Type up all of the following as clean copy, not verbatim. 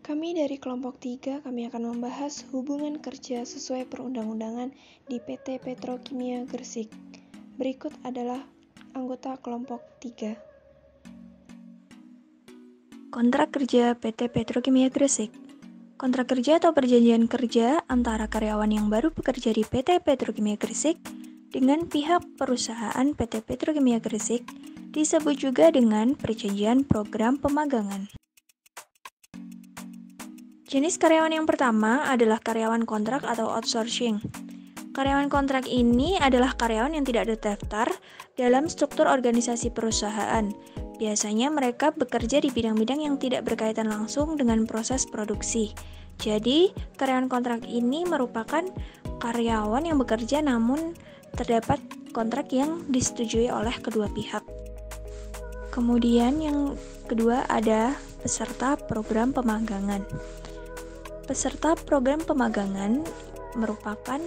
Kami dari kelompok 3, kami akan membahas hubungan kerja sesuai perundang-undangan di PT Petrokimia Gresik. Berikut adalah anggota kelompok 3. Kontrak kerja PT Petrokimia Gresik. Kontrak kerja atau perjanjian kerja antara karyawan yang baru bekerja di PT Petrokimia Gresik dengan pihak perusahaan PT Petrokimia Gresik disebut juga dengan perjanjian program pemagangan. Jenis karyawan yang pertama adalah karyawan kontrak atau outsourcing. Karyawan kontrak ini adalah karyawan yang tidak terdaftar dalam struktur organisasi perusahaan. Biasanya mereka bekerja di bidang-bidang yang tidak berkaitan langsung dengan proses produksi. Jadi, karyawan kontrak ini merupakan karyawan yang bekerja namun terdapat kontrak yang disetujui oleh kedua pihak. Kemudian yang kedua ada peserta program pemagangan. Peserta program pemagangan merupakan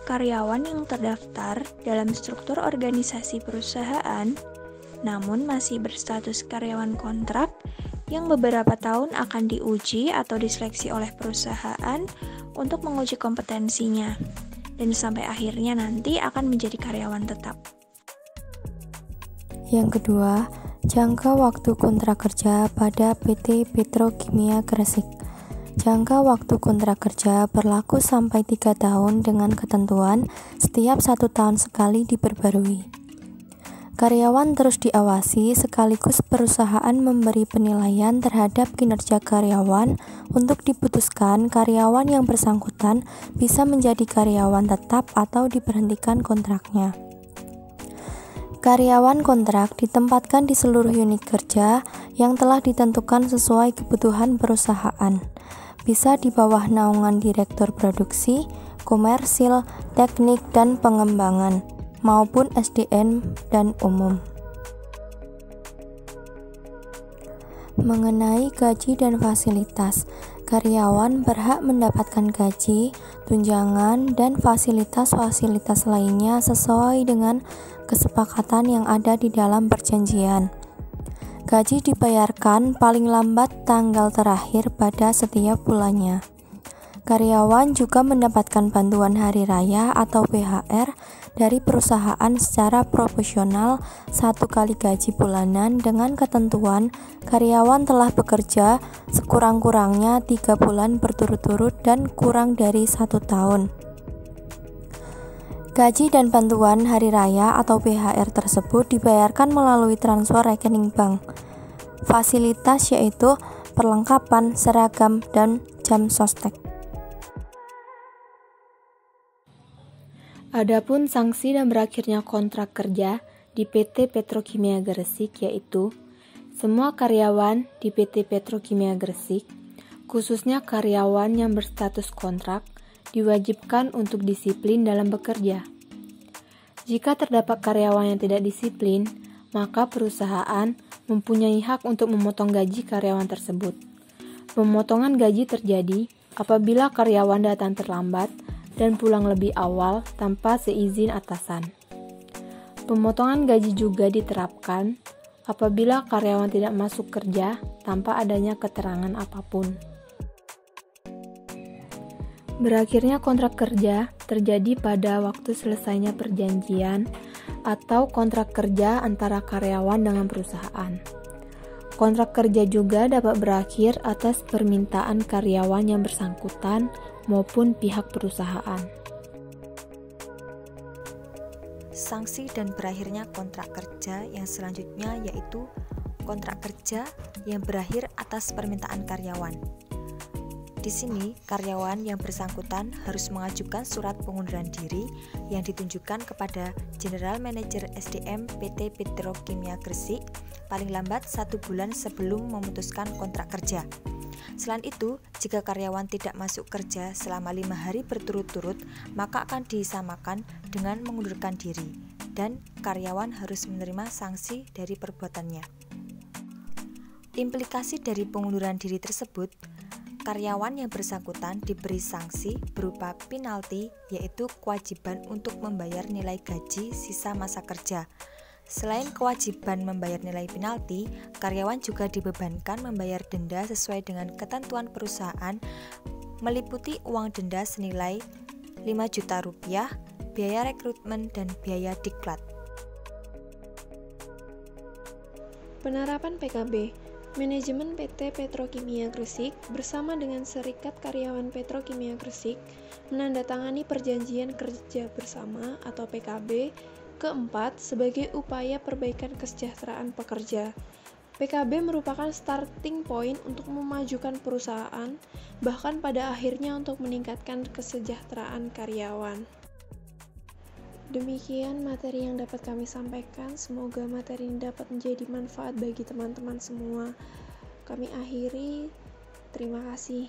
karyawan yang terdaftar dalam struktur organisasi perusahaan namun masih berstatus karyawan kontrak yang beberapa tahun akan diuji atau diseleksi oleh perusahaan untuk menguji kompetensinya dan sampai akhirnya nanti akan menjadi karyawan tetap. Yang kedua, jangka waktu kontrak kerja pada PT Petrokimia Gresik. Jangka waktu kontrak kerja berlaku sampai 3 tahun dengan ketentuan setiap 1 tahun sekali diperbarui. Karyawan terus diawasi sekaligus perusahaan memberi penilaian terhadap kinerja karyawan untuk diputuskan karyawan yang bersangkutan bisa menjadi karyawan tetap atau diberhentikan kontraknya. Karyawan kontrak ditempatkan di seluruh unit kerja yang telah ditentukan sesuai kebutuhan perusahaan. Bisa di bawah naungan direktur produksi, komersil, teknik, dan pengembangan, maupun SDM dan umum. Mengenai gaji dan fasilitas, karyawan berhak mendapatkan gaji, tunjangan, dan fasilitas-fasilitas lainnya sesuai dengan kesepakatan yang ada di dalam perjanjian. Gaji dibayarkan paling lambat tanggal terakhir pada setiap bulannya. Karyawan juga mendapatkan bantuan hari raya atau THR dari perusahaan secara proporsional 1 kali gaji bulanan dengan ketentuan karyawan telah bekerja sekurang-kurangnya 3 bulan berturut-turut dan kurang dari 1 tahun. Gaji dan bantuan hari raya atau THR tersebut dibayarkan melalui transfer rekening bank. Fasilitas yaitu perlengkapan, seragam, dan jam sostek. Adapun sanksi dan berakhirnya kontrak kerja di PT Petrokimia Gresik yaitu semua karyawan di PT Petrokimia Gresik, khususnya karyawan yang berstatus kontrak, diwajibkan untuk disiplin dalam bekerja. Jika terdapat karyawan yang tidak disiplin, maka perusahaan mempunyai hak untuk memotong gaji karyawan tersebut. Pemotongan gaji terjadi apabila karyawan datang terlambat dan pulang lebih awal tanpa seizin atasan. Pemotongan gaji juga diterapkan apabila karyawan tidak masuk kerja tanpa adanya keterangan apapun. Berakhirnya kontrak kerja terjadi pada waktu selesainya perjanjian atau kontrak kerja antara karyawan dengan perusahaan. Kontrak kerja juga dapat berakhir atas permintaan karyawan yang bersangkutan maupun pihak perusahaan. Sanksi dan berakhirnya kontrak kerja yang selanjutnya yaitu kontrak kerja yang berakhir atas permintaan karyawan. Di sini, karyawan yang bersangkutan harus mengajukan surat pengunduran diri yang ditunjukkan kepada General Manager SDM PT Petrokimia Gresik paling lambat 1 bulan sebelum memutuskan kontrak kerja. Selain itu, jika karyawan tidak masuk kerja selama 5 hari berturut-turut, maka akan disamakan dengan mengundurkan diri dan karyawan harus menerima sanksi dari perbuatannya. Implikasi dari pengunduran diri tersebut, karyawan yang bersangkutan diberi sanksi berupa penalti, yaitu kewajiban untuk membayar nilai gaji sisa masa kerja Selain kewajiban membayar nilai penalti, karyawan juga dibebankan membayar denda sesuai dengan ketentuan perusahaan, meliputi uang denda senilai 5 juta rupiah, biaya rekrutmen, dan biaya diklat. Penerapan PKB. Manajemen PT Petrokimia Gresik bersama dengan Serikat Karyawan Petrokimia Gresik menandatangani perjanjian kerja bersama atau PKB keempat sebagai upaya perbaikan kesejahteraan pekerja. PKB merupakan starting point untuk memajukan perusahaan, bahkan pada akhirnya untuk meningkatkan kesejahteraan karyawan. Demikian materi yang dapat kami sampaikan. Semoga materi ini dapat menjadi manfaat bagi teman-teman semua. Kami akhiri. Terima kasih.